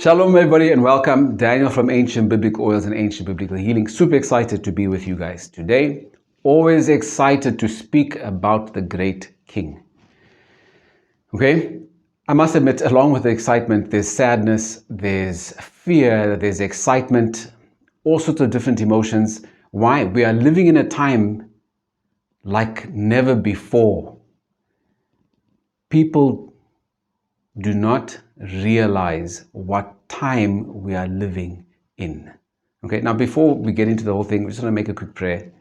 Shalom everybody and welcome. Daniel from Ancient Biblical Oils and Ancient Biblical Healing. Super excited to be with you guys today. Always excited to speak about the great King. Okay, I must admit, along with the excitement, there's sadness, there's fear, there's excitement, all sorts of different emotions. Why? We are living in a time like never before. People do not realize what time we are living in. Okay, now before we get into the whole thing, we just want to make a quick prayer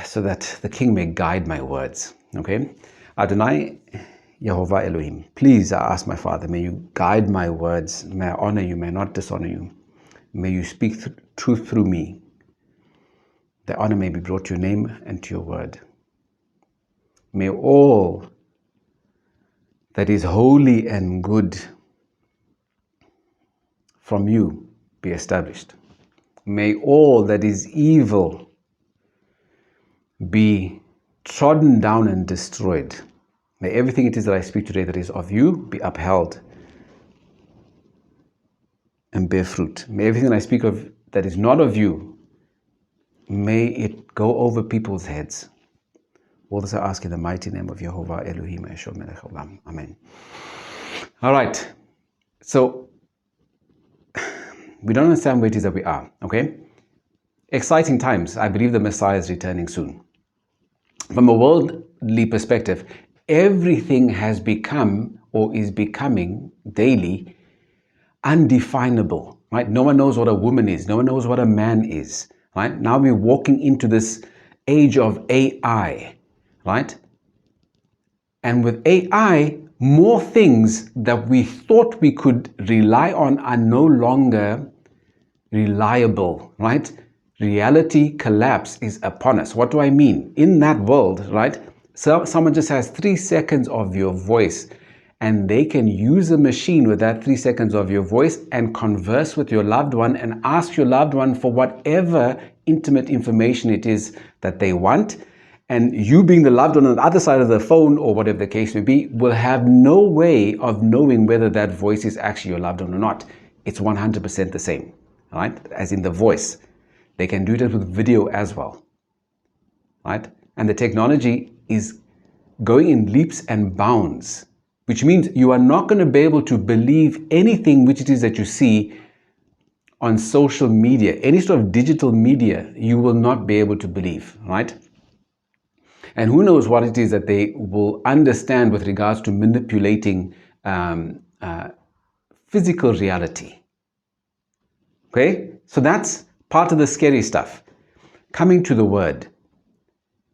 so that the King may guide my words. Okay, Adonai, Yehovah Elohim, please, I ask my Father, may you guide my words. May I honor you, may I not dishonor you. May you speak truth through me. The honor may be brought to your name and to your word. May all that is holy and good from you be established. May all that is evil be trodden down and destroyed. May everything it is that I speak today that is of you be upheld and bear fruit. May everything I speak of that is not of you, may it go over people's heads. All this I ask in the mighty name of Yehovah Elohim Yeshua Melech Olam. Amen. All right. So, we don't understand where it is that we are, okay? Exciting times. I believe the Messiah is returning soon. From a worldly perspective, everything has become or is becoming daily undefinable, right? No one knows what a woman is. No one knows what a man is, right? Now we're walking into this age of AI, right? And with AI, more things that we thought we could rely on are no longer reliable, right? Reality collapse is upon us. What do I mean? In that world, right? So someone just has 3 seconds of your voice and they can use a machine with that 3 seconds of your voice and converse with your loved one and ask your loved one for whatever intimate information it is that they want. And you, being the loved one on the other side of the phone or whatever the case may be, will have no way of knowing whether that voice is actually your loved one or not. It's 100% the same, right? As in the voice. They can do that with video as well, right? And the technology is going in leaps and bounds, which means you are not going to be able to believe anything which it is that you see on social media. Any sort of digital media, you will not be able to believe, right? And who knows what it is that they will understand with regards to manipulating physical reality. Okay, so that's part of the scary stuff. Coming to the word.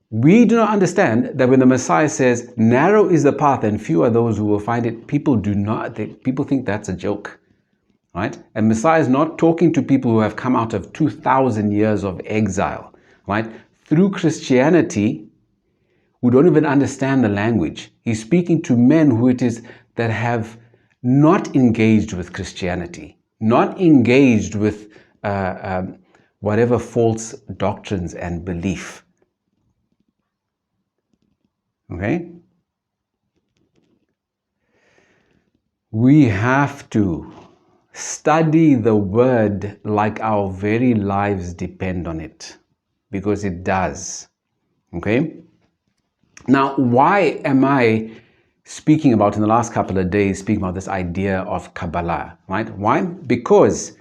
We do not understand that when the Messiah says, narrow is the path and few are those who will find it, people think that's a joke, right? And Messiah is not talking to people who have come out of 2,000 years of exile, right? Through Christianity, who don't even understand the language. He's speaking to men who it is that have not engaged with Christianity, not engaged with whatever false doctrines and belief. Okay? We have to study the word like our very lives depend on it, because it does. Okay? Now, why am I speaking about in the last couple of days, speaking about this idea of Kabbalah, right? Why? Because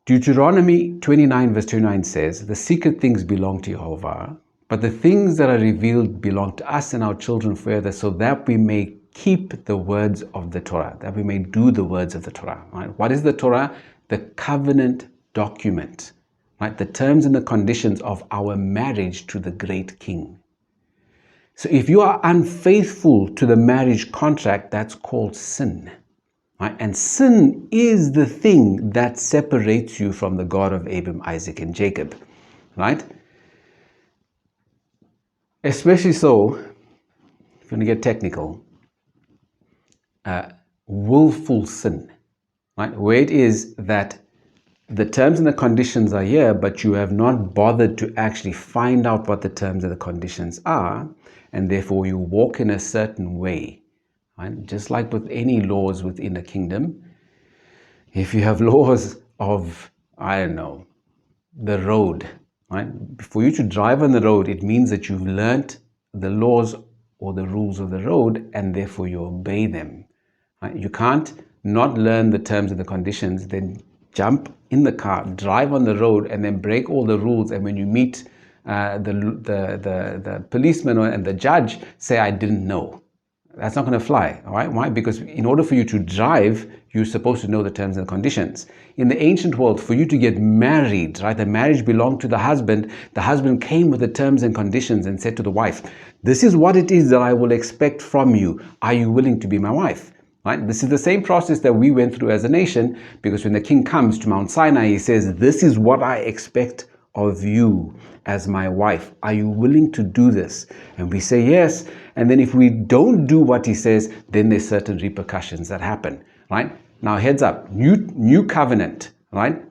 Deuteronomy 29 verse 29 says, the secret things belong to Jehovah, but the things that are revealed belong to us and our children forever, so that we may keep the words of the Torah, that we may do the words of the Torah, right? What is the Torah? The covenant document, right? The terms and the conditions of our marriage to the great King. So if you are unfaithful to the marriage contract, that's called sin. Right? And sin is the thing that separates you from the God of Abraham, Isaac, and Jacob. Right? Especially so, if you want to get technical, willful sin. Right? Where it is that the terms and the conditions are here, but you have not bothered to actually find out what the terms and the conditions are, and therefore you walk in a certain way, right? Just like with any laws within a kingdom, if you have laws of, I don't know, the road, right? For you to drive on the road, it means that you've learnt the laws or the rules of the road, and therefore you obey them. Right? You can't not learn the terms and the conditions, then jump in the car, drive on the road, and then break all the rules. And when you meet the policeman and the judge, say, I didn't know. That's not going to fly. All right? Why? Because in order for you to drive, you're supposed to know the terms and conditions. In the ancient world, for you to get married, right, the marriage belonged to the husband. The husband came with the terms and conditions and said to the wife, this is what it is that I will expect from you. Are you willing to be my wife? Right? This is the same process that we went through as a nation, because when the king comes to Mount Sinai, he says, this is what I expect of you as my wife. Are you willing to do this? And we say yes. And then if we don't do what he says, then there's certain repercussions that happen, right? Now heads up, new covenant, right?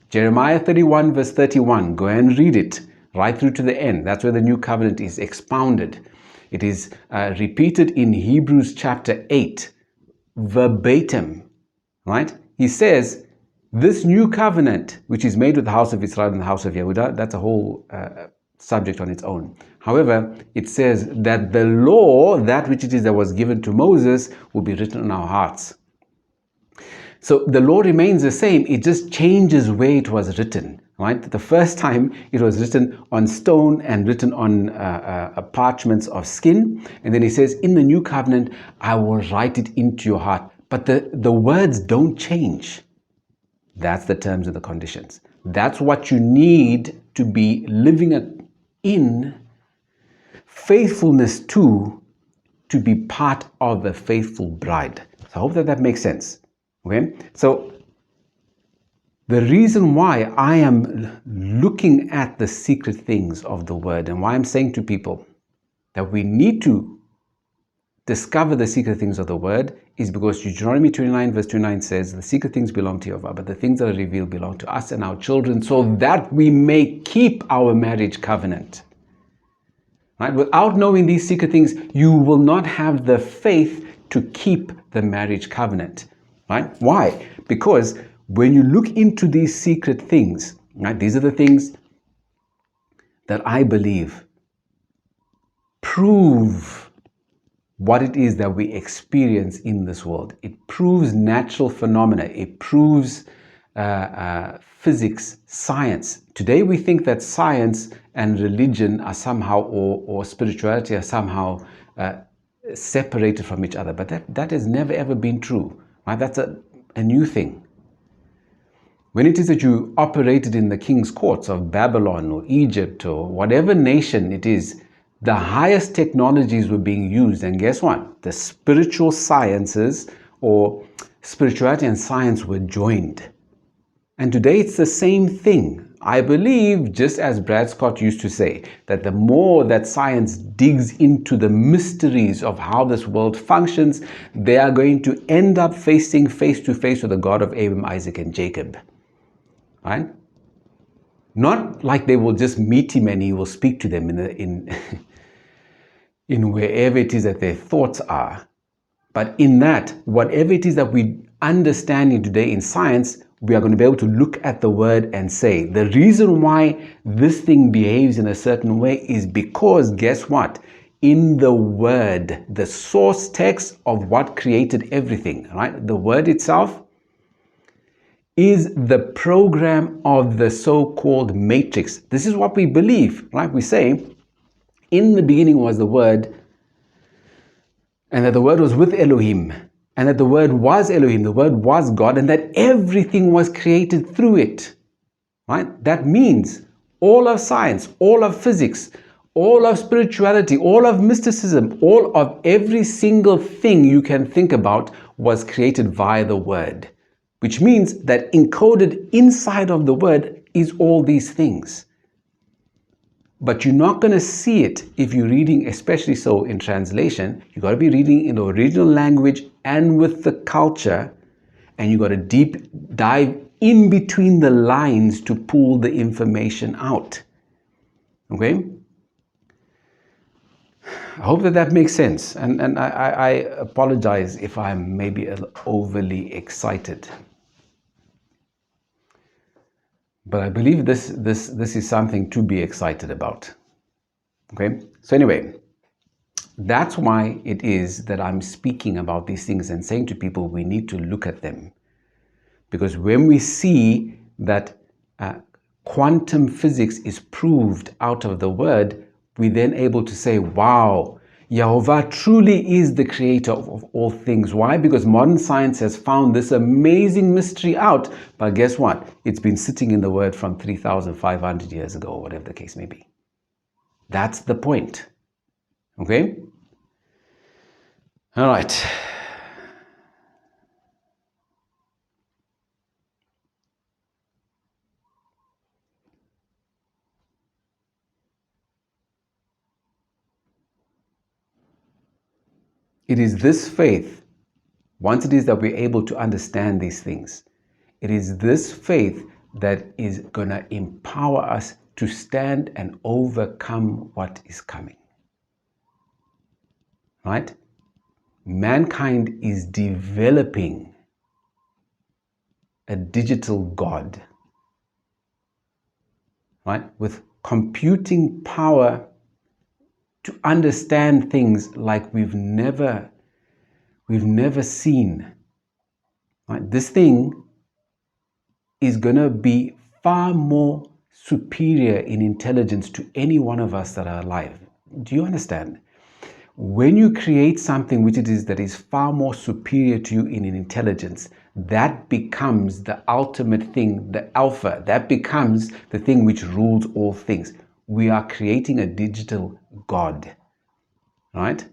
Jeremiah 31 verse 31, go and read it right through to the end. That's where the new covenant is expounded. It is repeated in Hebrews chapter 8, verbatim, right? He says, this new covenant, which is made with the house of Israel and the house of Yehudah, that's a whole subject on its own. However, it says that the law, that which it is that was given to Moses, will be written on our hearts. So the law remains the same, it just changes where it was written, right? The first time it was written on stone and written on parchments of skin. And then he says, in the new covenant, I will write it into your heart. But the words don't change. That's the terms and the conditions. That's what you need to be living in faithfulness to be part of a faithful bride. So I hope that makes sense. Okay? So the reason why I am looking at the secret things of the word, and why I'm saying to people that we need to discover the secret things of the word, is because Deuteronomy 29 verse 29 says, the secret things belong to Jehovah, but the things that are revealed belong to us and our children, so that we may keep our marriage covenant. Right? Without knowing these secret things, you will not have the faith to keep the marriage covenant. Right? Why? Because when you look into these secret things, right, these are the things that I believe prove what it is that we experience in this world. It proves natural phenomena. It proves physics, science. Today we think that science and religion are somehow, or spirituality are somehow separated from each other. But that has never ever been true. Right? That's a new thing. When it is that you operated in the king's courts of Babylon or Egypt or whatever nation it is, the highest technologies were being used, and guess what? The spiritual sciences, or spirituality and science, were joined. And today it's the same thing. I believe, just as Brad Scott used to say, that the more that science digs into the mysteries of how this world functions, they are going to end up facing face to face with the God of Abraham, Isaac, and Jacob. Right? Not like they will just meet him and he will speak to them in wherever it is that their thoughts are. But in that, whatever it is that we understanding today in science, we are going to be able to look at the word and say, the reason why this thing behaves in a certain way is because, guess what? In the word, the source text of what created everything, right? The word itself is the program of the so-called matrix. This is what we believe, right? We say, in the beginning was the word, and that the word was with Elohim, and that the word was Elohim, the word was God, and that everything was created through it, right? That means all of science, all of physics, all of spirituality, all of mysticism, all of every single thing you can think about was created via the word. Which means that encoded inside of the word is all these things. But you're not going to see it if you're reading, especially so in translation. You got to be reading in the original language and with the culture, and you got to deep dive in between the lines to pull the information out. Okay? I hope that makes sense. And I apologize if I'm maybe a little overly excited. But I believe this is something to be excited about. Okay? So anyway, that's why it is that I'm speaking about these things and saying to people we need to look at them. Because when we see that quantum physics is proved out of the word, we're then able to say, wow, Jehovah truly is the creator of all things. Why? Because modern science has found this amazing mystery out. But guess what? It's been sitting in the word from 3,500 years ago, or whatever the case may be. That's the point. Okay? All right. It is this faith, once it is that we're able to understand these things, it is this faith that is going to empower us to stand and overcome what is coming. Right? Mankind is developing a digital God, right? With computing power to understand things like we've never seen. Right? This thing is going to be far more superior in intelligence to any one of us that are alive. Do you understand? When you create something which it is that is far more superior to you in intelligence, that becomes the ultimate thing, the alpha. That becomes the thing which rules all things. We are creating a digital God, right?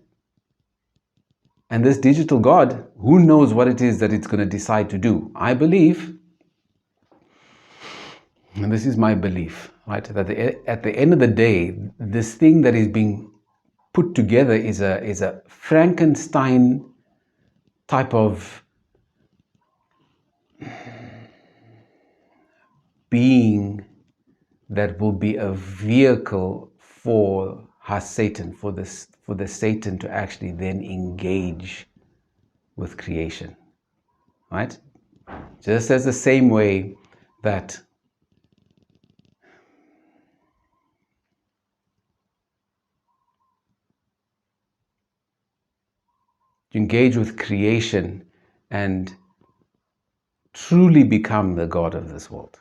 And this digital God, who knows what it is that it's going to decide to do? I believe, and this is my belief, right, that at the end of the day, this thing that is being put together is a Frankenstein type of being that will be a vehicle for Satan, for the Satan to actually then engage with creation, right? Just as the same way that you engage with creation and truly become the God of this world.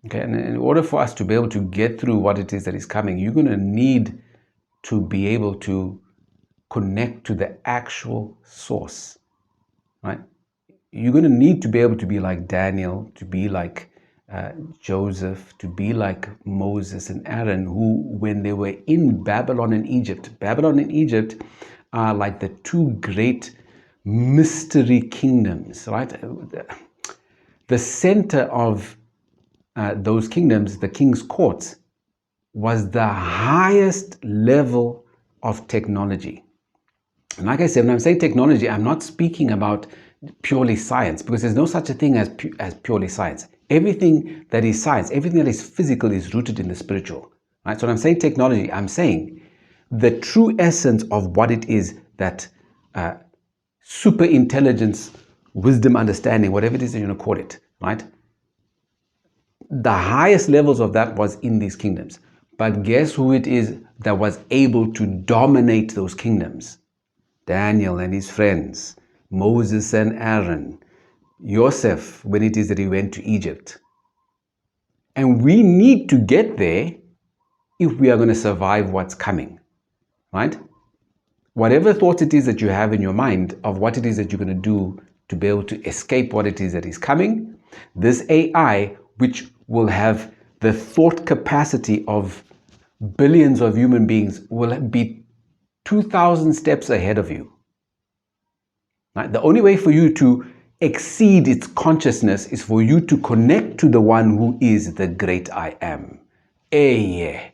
Okay, and in order for us to be able to get through what it is that is coming, you're going to need to be able to connect to the actual source, right? You're going to need to be able to be like Daniel, to be like Joseph, to be like Moses and Aaron, who, when they were in Babylon and Egypt are like the two great mystery kingdoms, right? The center of those kingdoms, the king's courts, was the highest level of technology. And like I said, when I'm saying technology, I'm not speaking about purely science, because there's no such a thing as purely science. Everything that is science, everything that is physical is rooted in the spiritual. Right? So when I'm saying technology, I'm saying the true essence of what it is that super intelligence, wisdom, understanding, whatever it is that you want to call it, right? The highest levels of that was in these kingdoms. But guess who it is that was able to dominate those kingdoms? Daniel and his friends, Moses and Aaron, Joseph, when it is that he went to Egypt. And we need to get there if we are going to survive what's coming, right? Whatever thought it is that you have in your mind of what it is that you're going to do to be able to escape what it is that is coming, this AI, which will have the thought capacity of billions of human beings, will be 2,000 steps ahead of you. Right? The only way for you to exceed its consciousness is for you to connect to the one who is the great I am. Yeah.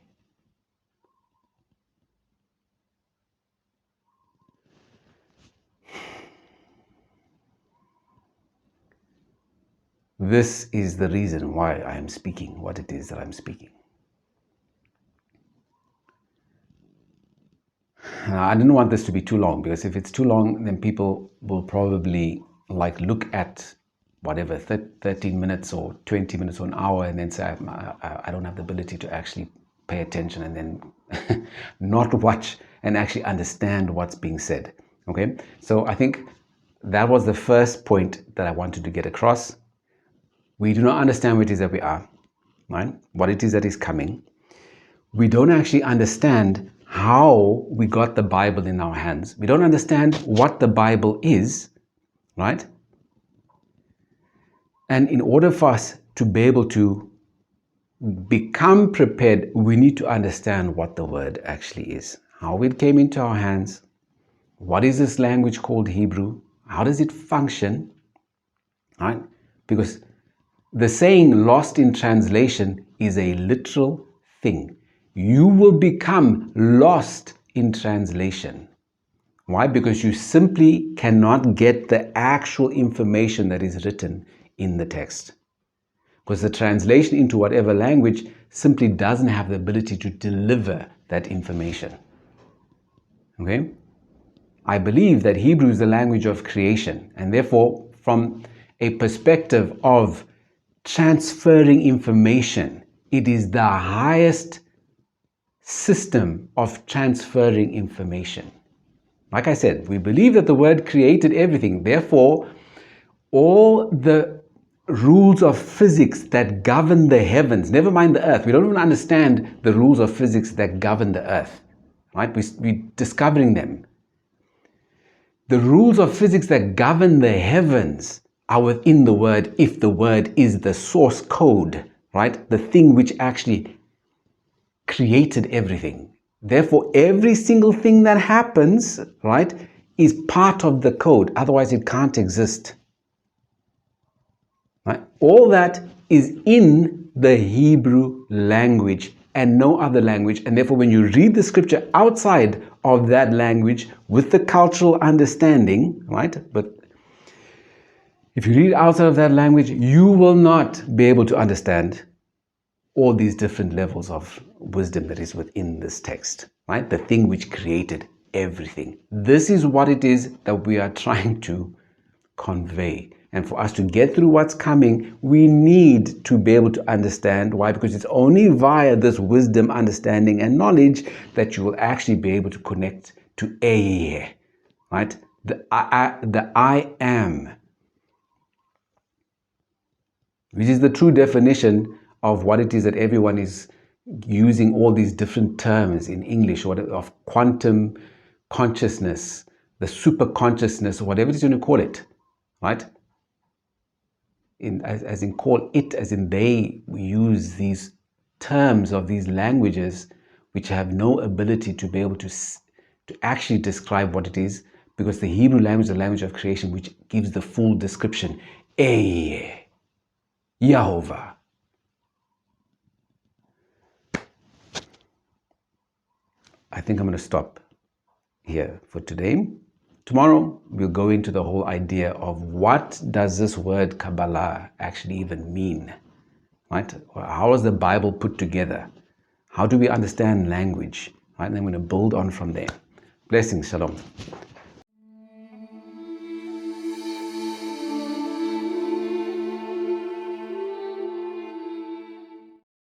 This is the reason why I am speaking what it is that I'm speaking. I didn't want this to be too long, because if it's too long, then people will probably like look at whatever 13 minutes or 20 minutes or an hour and then say, I don't have the ability to actually pay attention, and then not watch and actually understand what's being said. Okay, so I think that was the first point that I wanted to get across. We do not understand what it is that we are, right? What it is that is coming. We don't actually understand how we got the Bible in our hands. We don't understand what the Bible is, right? And in order for us to be able to become prepared, we need to understand what the word actually is, how it came into our hands, what is this language called Hebrew, how does it function, right? Because the saying lost in translation is a literal thing. You will become lost in translation. Why? Because you simply cannot get the actual information that is written in the text. Because the translation into whatever language simply doesn't have the ability to deliver that information. Okay? I believe that Hebrew is the language of creation, and therefore, from a perspective of transferring information, it is the highest system of transferring information. Like I said, we believe that the word created everything. Therefore, all the rules of physics that govern the heavens, never mind the earth, we don't even understand the rules of physics that govern the earth, right? We're discovering them. The rules of physics that govern the heavens are within the word, if the word is the source code, right? The thing which actually created everything. Therefore, every single thing that happens, right, is part of the code. Otherwise, it can't exist. Right? All that is in the Hebrew language and no other language. And therefore, when you read the scripture outside of that language with the cultural understanding, right? But if you read outside of that language, you will not be able to understand all these different levels of wisdom that is within this text, right? The thing which created everything. This is what it is that we are trying to convey. And for us to get through what's coming, we need to be able to understand. Why? Because it's only via this wisdom, understanding, and knowledge that you will actually be able to connect to A, right? The I am, which is the true definition of what it is that everyone is using all these different terms in English, of quantum consciousness, the super consciousness, whatever it is you want to call it, right? As in call it, as in they use these terms of these languages which have no ability to be able to actually describe what it is, because the Hebrew language is the language of creation which gives the full description. Yehovah. I think I'm going to stop here for today. Tomorrow, we'll go into the whole idea of what does this word Kabbalah actually even mean, right? How is the Bible put together? How do we understand language, right? And I'm going to build on from there. Blessings, shalom.